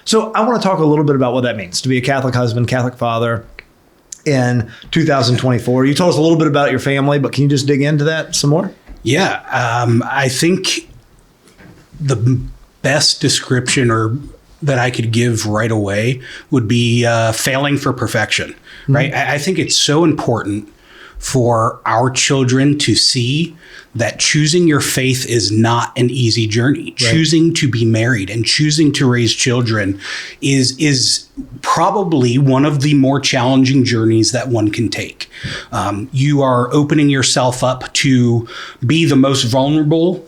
So I want to talk a little bit about what that means to be a Catholic husband, Catholic father in 2024. You told us a little bit about your family, but can you just dig into that some more? Yeah. I think the best description that I could give right away would be failing for perfection, right? I think it's so important for our children to see that choosing your faith is not an easy journey. Right. Choosing to be married and choosing to raise children is probably one of the more challenging journeys that one can take. You are opening yourself up to be the most vulnerable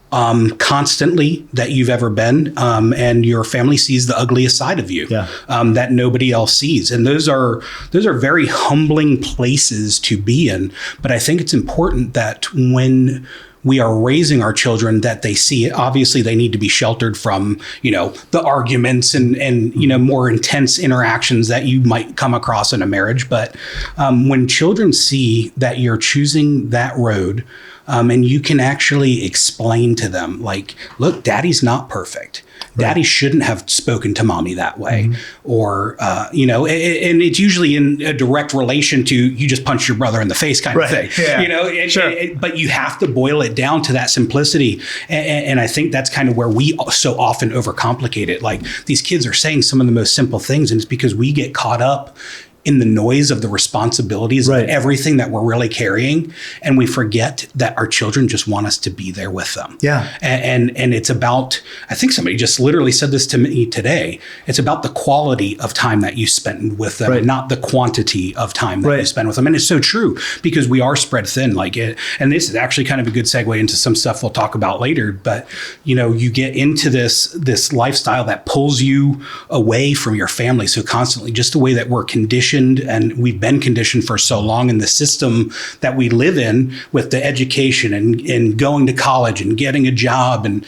constantly that you've ever been, and your family sees the ugliest side of you that nobody else sees, and those are very humbling places to be in. But I think it's important that when we are raising our children, that they see it. Obviously, they need to be sheltered from, the arguments and more intense interactions that you might come across in a marriage. But when children see that you're choosing that road, and you can actually explain to them, like, look, daddy's not perfect. Daddy shouldn't have spoken to mommy that way. Or, and it's usually in a direct relation to you just punch your brother in the face kind of thing, but you have to boil it down to that simplicity. And I think that's kind of where we so often overcomplicate it. Like, these kids are saying some of the most simple things, and it's because we get caught up in the noise of the responsibilities of everything that we're really carrying. And we forget that our children just want us to be there with them. Yeah. And it's about, I think somebody just literally said this to me today. It's about the quality of time that you spend with them, not the quantity of time that you spend with them. And it's so true, because we are spread thin and this is actually kind of a good segue into some stuff we'll talk about later. But, you get into this lifestyle that pulls you away from your family. So constantly, just the way that we're conditioned, and we've been conditioned for so long in the system that we live in, with the education and going to college and getting a job, and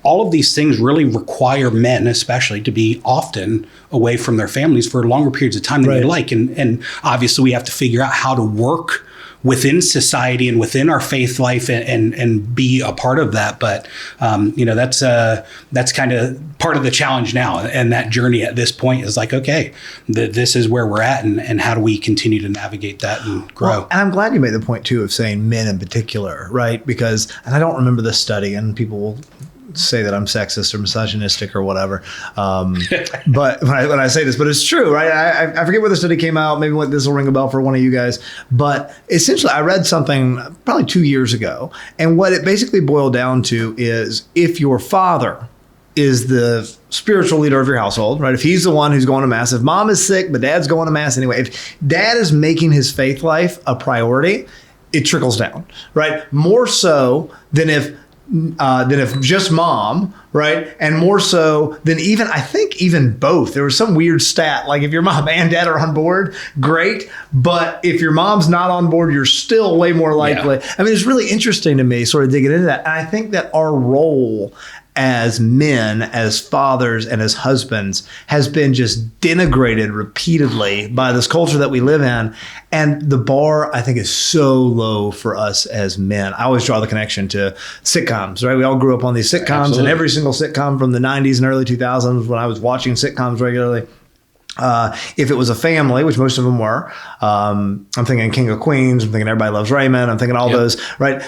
all of these things really require men especially to be often away from their families for longer periods of time than you'd like. And obviously we have to figure out how to work within society and within our faith life and be a part of that. But, that's kind of part of the challenge now. And that journey at this point is like, okay, this is where we're at, and how do we continue to navigate that and grow? Well, and I'm glad you made the point too of saying men in particular, right? Because, and I don't remember this study, and people will say that I'm sexist or misogynistic or whatever. But when I say this, but it's true, right? I forget where the study came out. Maybe this will ring a bell for one of you guys. But essentially, I read something probably 2 years ago. And what it basically boiled down to is, if your father is the spiritual leader of your household, right? If he's the one who's going to mass, if mom is sick, but dad's going to mass anyway, if dad is making his faith life a priority, it trickles down, right? More so than if just mom, right? And more so than even both. There was some weird stat, like if your mom and dad are on board, great. But if your mom's not on board, you're still way more likely. Yeah. I mean, it's really interesting to me sort of digging into that. And I think that our role as men, as fathers, and as husbands has been just denigrated repeatedly by this culture that we live in. And the bar, I think, is so low for us as men. I always draw the connection to sitcoms, right? We all grew up on these sitcoms. Absolutely. And every single sitcom from the 90s and early 2000s, when I was watching sitcoms regularly, if it was a family, which most of them were, I'm thinking King of Queens, I'm thinking Everybody Loves Raymond, I'm thinking all those, right?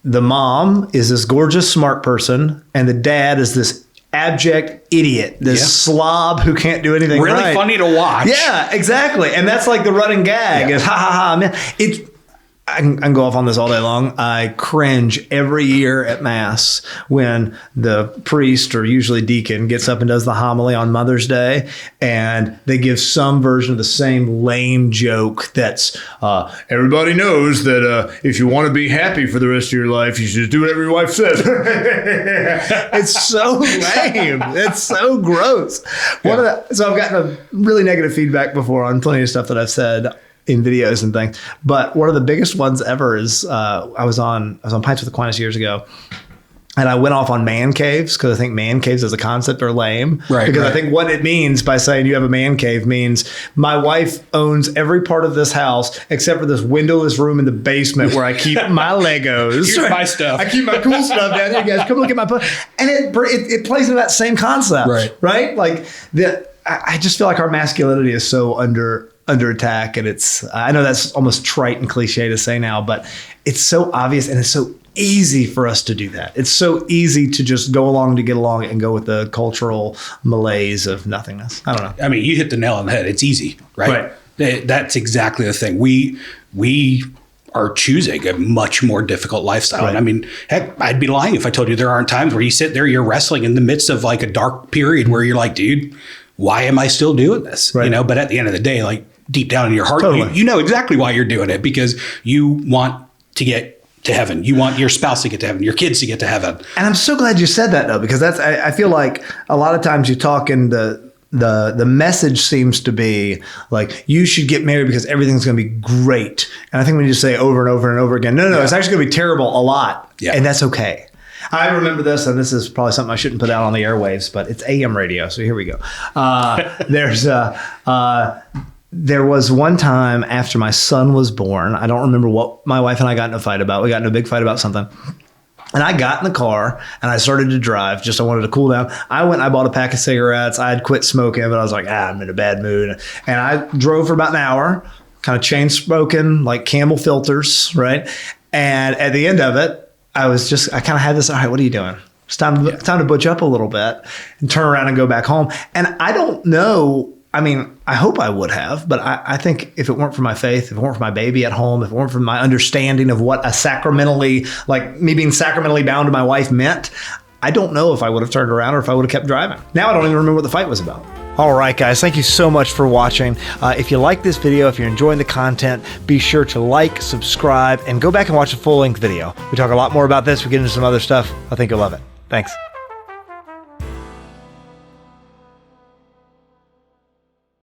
The mom is this gorgeous, smart person, and the dad is this abject idiot, this slob who can't do anything really right. Funny to watch. Yeah, exactly. And that's like the running gag is, ha, ha, ha, man. I can go off on this all day long. I cringe every year at Mass when the priest, or usually deacon, gets up and does the homily on Mother's Day, and they give some version of the same lame joke that's, everybody knows that if you want to be happy for the rest of your life, you should do whatever your wife says. It's so lame. It's so gross. So I've gotten a really negative feedback before on plenty of stuff that I've said in videos and things. But one of the biggest ones ever is I was on Pints with Aquinas years ago, And I went off on man caves because I think man caves as a concept are lame. Right. Because right. I think what it means by saying you have a man cave means my wife owns every part of this house except for this windowless room in the basement where I keep my Legos. Here's my stuff. I keep my cool stuff down here, guys. Come look at my and it plays into that same concept. Right. Like I just feel like our masculinity is so under attack, and I know that's almost trite and cliche to say now, but it's so obvious and it's so easy for us to do that. It's so easy to just go along to get along and go with the cultural malaise of nothingness. I don't know. I mean, you hit the nail on the head. It's easy, right? That's exactly the thing. We are choosing a much more difficult lifestyle. Right. And I mean, heck, I'd be lying if I told you there aren't times where you sit there, you're wrestling in the midst of like a dark period where you're like, dude, why am I still doing this? Right. You know, but at the end of the day, like deep down in your heart, totally. you know exactly why you're doing it, because you want to get to heaven. You want your spouse to get to heaven, your kids to get to heaven. And I'm so glad you said that, though, because I feel like a lot of times you talk in the message seems to be like, you should get married because everything's going to be great. And I think we need to say over and over and over again, no, it's actually going to be terrible a lot. Yeah. And that's okay. I remember this, and this is probably something I shouldn't put out on the airwaves, but it's AM radio. So here we go. There was one time after my son was born, I don't remember what my wife and I got in a fight about. We got in a big fight about something. And I got in the car and I started to drive. I wanted to cool down. I went and I bought a pack of cigarettes. I had quit smoking, but I was like, I'm in a bad mood. And I drove for about an hour, kind of chain smoking, like Camel filters, right? And at the end of it, I kind of had this, all right, what are you doing? It's time to butch up a little bit and turn around and go back home. And I don't know. I mean, I hope I would have, but I think if it weren't for my faith, if it weren't for my baby at home, if it weren't for my understanding of what me being sacramentally bound to my wife meant, I don't know if I would have turned around or if I would have kept driving. Now I don't even remember what the fight was about. All right, guys, thank you so much for watching. If you like this video, if you're enjoying the content, be sure to like, subscribe, and go back and watch the full-length video. We talk a lot more about this. We get into some other stuff. I think you'll love it. Thanks.